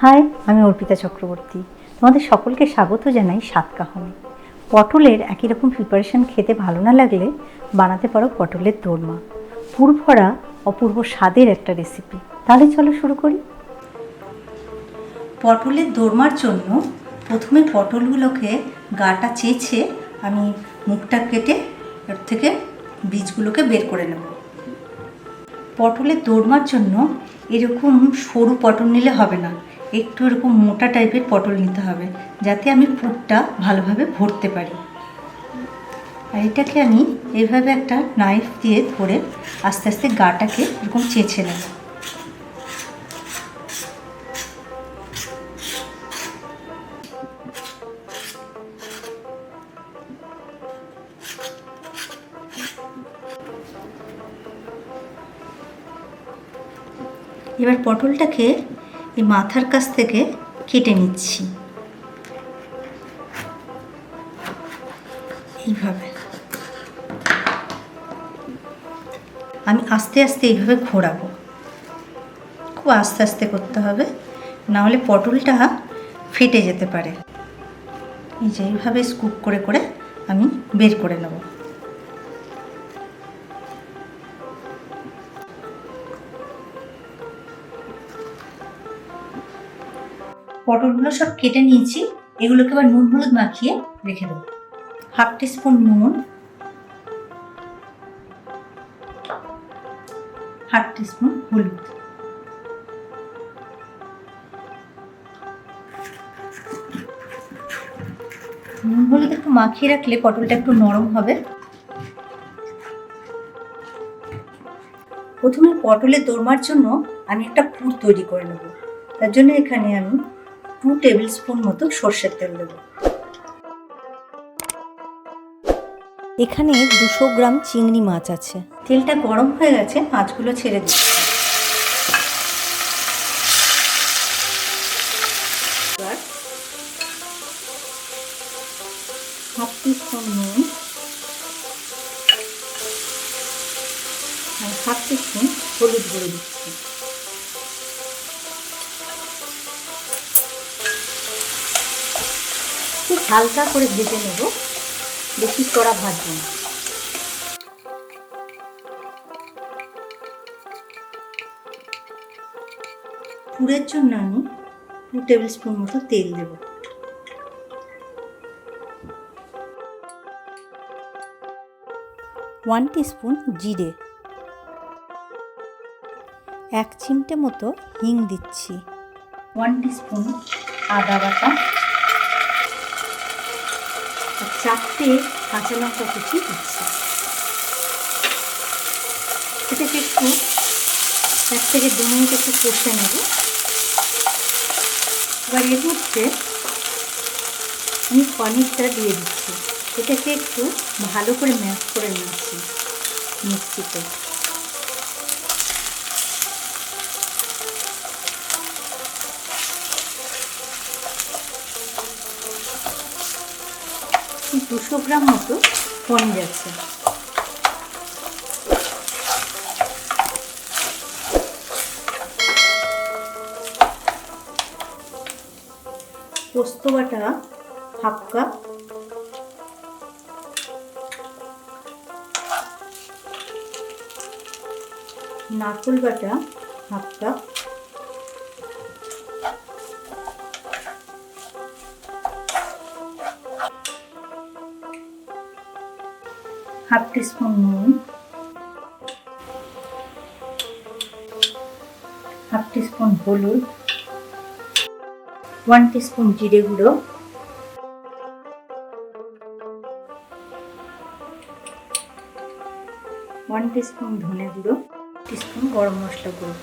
High, আমি অর্পিতা চক্রবর্তী। তোমাদের সকলকে স্বাগত জানাই স্বাদকাহনে। পটলের একই রকম প্রিপারেশন খেতে ভালো না লাগলে বানাতে পারো পটলের দোরমা। পুরভরা অপূর্ব স্বাদের একটা রেসিপি। তাহলে চলো শুরু করি। পটলের দোরমার জন্য প্রথমে পটলগুলোকে গাটা চেঁচে আমি মুখটা কেটে এর থেকে বীজগুলোকে বের করে নেব। পটলের দোরমার জন্য এরকম সরু পটল নিলে হবে না, একটু এরকম মোটা টাইপের পটল নিতে হবে, যাতে আমি পুরটা ভালোভাবে ভরতে পারি। আর এটাকে আমি এইভাবে একটা নাইফ দিয়ে ধরে আস্তে আস্তে গাটাকে এরকম চেঁচে নেব। এবার পটলটাকে এই মাথার কাছ থেকে কেটে নিচ্ছি এইভাবে। আমি আস্তে আস্তে এইভাবে ঘোরাবো, খুব আস্তে আস্তে করতে হবে, না হলে পটলটা ফেটে যেতে পারে। এই যে এইভাবে স্কুপ করে করে আমি বের করে নেব। পটলগুলো সব কেটে নিয়েছি, এগুলোকে আবার নুন হলুদ মাখিয়ে রেখে দেবো। 1/2 টিস্পুন নুন, 1/2 টিস্পুন হলুদ, নুন হলুদ একটু মাখিয়ে রাখলে পটলটা একটু নরম হবে। প্রথমে পটলের দোরমার জন্য আমি একটা পুর তৈরি করে নেব। তার জন্য এখানে আমি 2 টেবিল স্পুন মতো সর্ষের তেল দেব। এখানে 200 গ্রাম চিংড়ি মাছ আছে। তেলটা গরম হয়ে গেছে, মাছগুলো ছেড়ে দিচ্ছি। এবার 1/2 টিস্পুন নুন আর 1/2 টিস্পুন হলুদ গুঁড়ো দিচ্ছি। খুব হালকা করে ভেজে নেব, বেশি কড়া ভাজবো না। পুরের জন্য আমি 2 টেবিল স্পুন মতো তেল দেব। ওয়ান টিস্পুন জিরে, 1 চিমটে মতো হিং দিচ্ছি, 1 টিস্পুন আদা বাটা, 4টে কাঁচা লঙ্কা কুচি দিচ্ছি। এটাকে একটু 1 থেকে 2 মিনিট একটু কষে নেব। এবার এর মধ্যে আমি পনিরটা দিয়ে দিচ্ছি। এটাকে একটু ভালো করে ম্যাশ করে নিচ্ছি মিক্সিতে। এই 200 গ্রাম মতো পনির আছে। পোস্ত বাটা 1/2 কাপ, নারকেল বাটা 1/2 কাপ, হাফ টিস্পুন নুন, 1/2 টিস্পুন হলুদ, 1 টিস্পুন জিরে গুঁড়ো, 1 টিস্পুন ধনে গুঁড়ো, টিস্পুন গরম মশলা গুঁড়ো,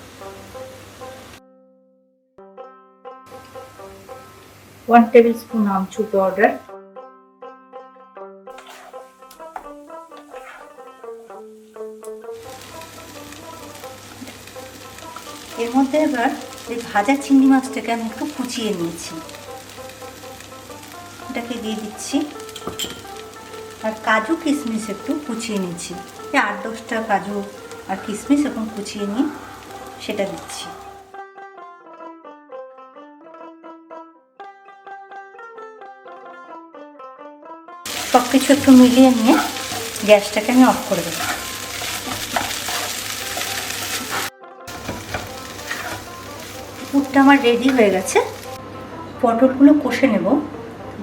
1 টেবিল স্পুন আমচুর পাউডার, এর মধ্যে এবার এই ভাজা চিংড়ি মাছটাকে আমি একটু কুচিয়ে নিয়েছি, এটাকে দিয়ে দিচ্ছি। আর কাজু কিশমিশ একটু কুচিয়ে নিচ্ছি, এই 8-10টা কাজু আর কিশমিশ এখন কুচিয়ে নিয়ে সেটা দিচ্ছি। সব কিছু একটু মিলিয়ে নিয়ে গ্যাসটাকে আমি অফ করে দেবো। পুরটা আমার রেডি হয়ে গেছে। পটলগুলো কষে নেব,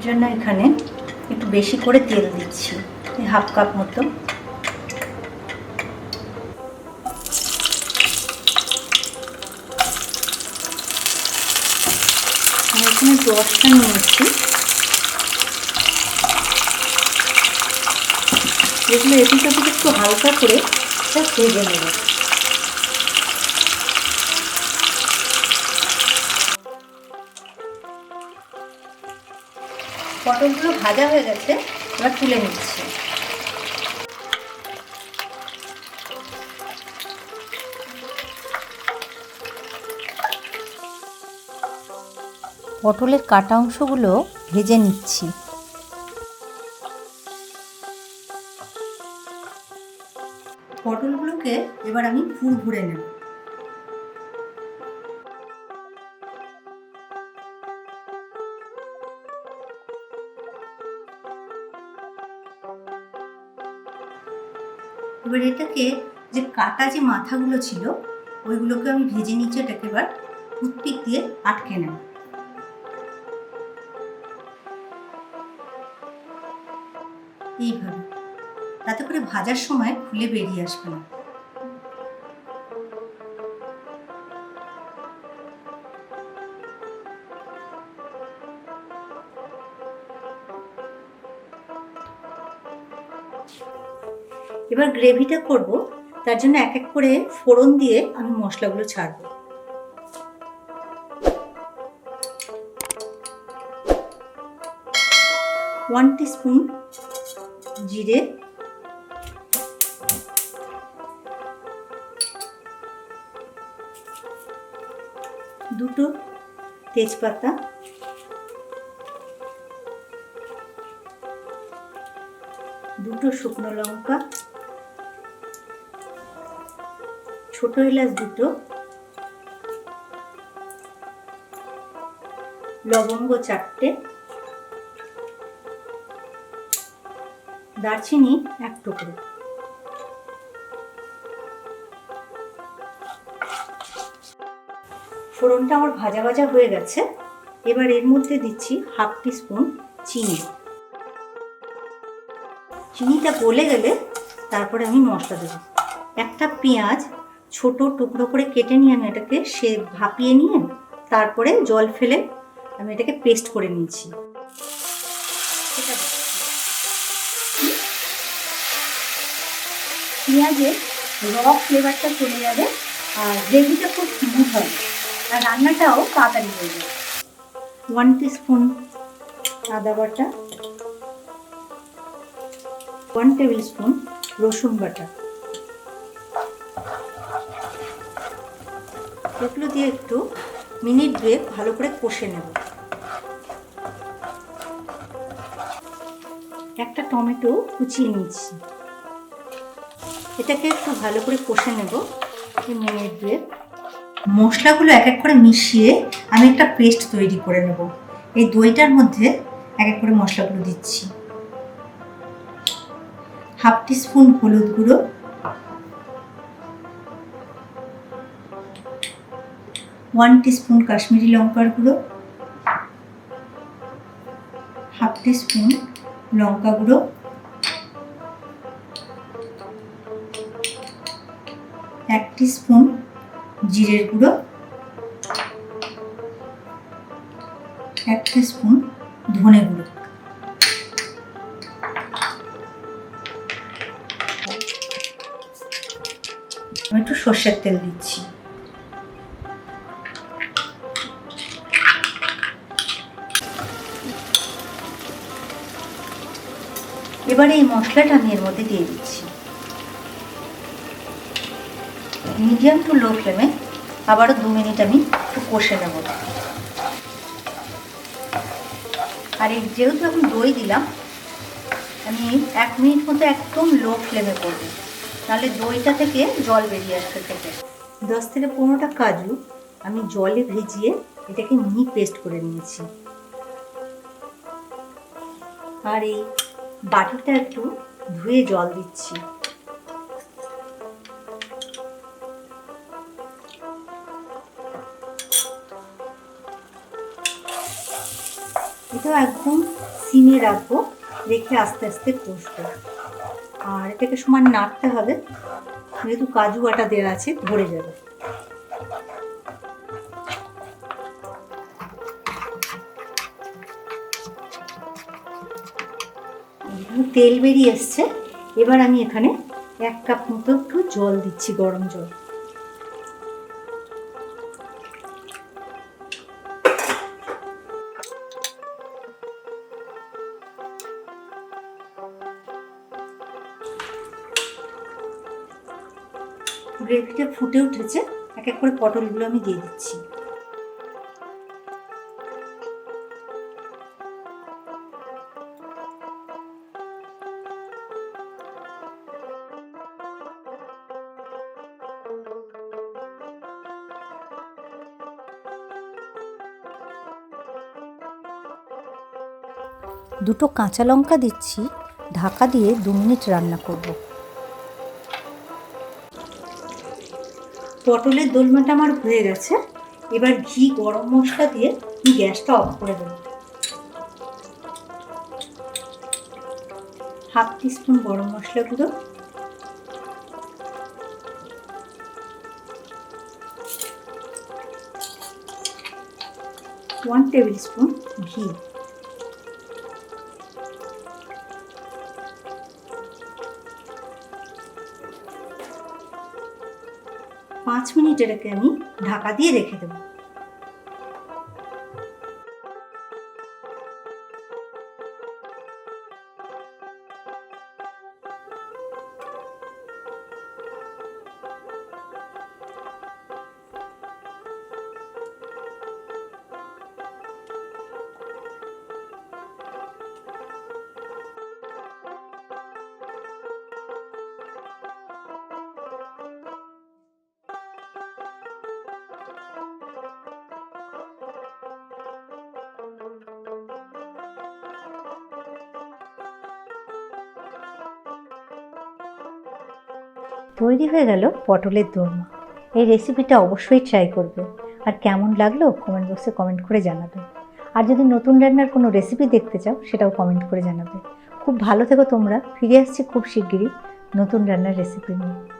জন্য এখানে একটু বেশি করে তেল দিচ্ছি, এই 1/2 কাপ মতো। এখানে 10টা নিয়েছি, এগুলো এদিক ওদিক একটু হালকা করে ভেজে নেব। পটলগুলো ভাজা হয়ে গেছে, এবার তুলে নিচ্ছি। পটলের কাটা অংশগুলো ভেজে নিচ্ছি। পটলগুলোকে এবার আমি পুর ভরে নেব। এবার এটাকে যে কাটা যে মাথাগুলো ছিল ওইগুলোকে আমি ভেজে নিচ্ছি, এটাকে এবার টুথপিক দিয়ে আটকে নেব। এইভাবে, তাতে করে ভাজার সময় খুলে বেরিয়ে আসবে না। এবার গ্রেভিটা করব, তার জন্য এক এক করে ফোড়ন দিয়ে আমি মশলাগুলো ছাড়ব। ওয়ান টিস্পুন জিরে, 2টো তেজপাতা, 2টো শুকনো লঙ্কা, ছোট এলাচ 2টো, লবঙ্গ 4টে, দারচিনি 1 টুকরো। ফোড়নটা আমার ভাজা ভাজা হয়ে গেছে, এবার এর মধ্যে দিচ্ছি 1/2 টিস্পুন চিনি। চিনিটা গলে গেলে তারপরে আমি মশলা দেবো। একটা পেঁয়াজ ছোট টুকরো করে কেটে নিয়ে আমি এটাকে ভাপিয়ে নিয়ে তারপরে জল ফেলে আমি এটাকে পেস্ট করে নিয়েছি। পেঁয়াজের র ফ্লেভারটা চলে যাবে আর গ্রেভিটা খুব স্মুথ হবে আর রান্নাটাও তাড়াতাড়ি হয়ে যাবে। 1 টিস্পুন আদা বাটা, 1 টেবিল স্পুন রসুন বাটা, এগুলো দিয়ে একটু মিনিট 2 ভালো করে কষে নেব। একটা টমেটো কুচিয়ে নিচ্ছি, এটাকে একটু ভালো করে কষে নেব মিনিট 2। মশলাগুলো এক এক করে মিশিয়ে আমি একটা পেস্ট তৈরি করে নেব। এই দইটার মধ্যে এক এক করে মশলাগুলো দিচ্ছি। 1/2 টিস্পুন হলুদ গুঁড়ো, 1 টিস্পুন কাশ্মীরি লঙ্কার গুঁড়ো, 1/2 টিস্পুন লঙ্কা গুঁড়ো, 1 টিস্পুন জিরের গুঁড়ো, 1 টিস্পুন ধনে গুঁড়ো। আমি একটু সর্ষের তেল দিচ্ছি। এবারে এই মশলাটা আমি এর মধ্যে দিয়ে দিচ্ছি। মিডিয়াম টু লো ফ্লেমে আবারও 2 মিনিট আমি একটু কষে নেব। আর এই যেহেতু এখন দই দিলাম, আমি 1 মিনিট মতো একদম লো ফ্লেমে করব, নাহলে দইটা থেকে জল বেরিয়ে আসতে থেকে। 10 থেকে 15টা কাজু আমি জলে ভিজিয়ে এটাকে মিহি পেস্ট করে নিয়েছি। আর এই বাটিটা একটু ধুয়ে জল দিচ্ছি। এটাও একদম সিমে রাখবো, রেখে আস্তে আস্তে কষবো। আর এটাকে সমান নাড়তে হবে, যেহেতু কাজু বাটা দেওয়া আছে ধরে যাবে। তেল বেরিয়ে এসছে। এবার আমি এখানে 1 কাপ মতো একটু জল দিচ্ছি, গরম জল। গ্রেভিটা ফুটে উঠেছে, এক এক করে পটলগুলো আমি দিয়ে দিচ্ছি। দুটো কাঁচা লঙ্কা দিচ্ছি, ঢাকা দিয়ে 2 মিনিট রান্না করব। পটলের দোলমাটা আমার হয়ে গেছে। এবার ঘি, গরম মশলা দিয়ে গ্যাসটা অফ করে দেব। 1/2 টিস্পুন গরম মশলা গুঁড়ো, 1 টেবিল স্পুন ঘি, 5 মিনিট এটাকে আমি ঢাকা দিয়ে রেখে দেবো। তৈরি হয়ে গেল পটলের দোরমা। এই রেসিপিটা অবশ্যই ট্রাই করবে, আর কেমন লাগলো কমেন্ট বক্সে কমেন্ট করে জানাবে। আর যদি নতুন রান্নার কোনো রেসিপি দেখতে চাও সেটাও কমেন্ট করে জানাবে। খুব ভালো থেকো তোমরা, ফিরে আসছি খুব শিগগিরই নতুন রান্নার রেসিপি নিয়ে।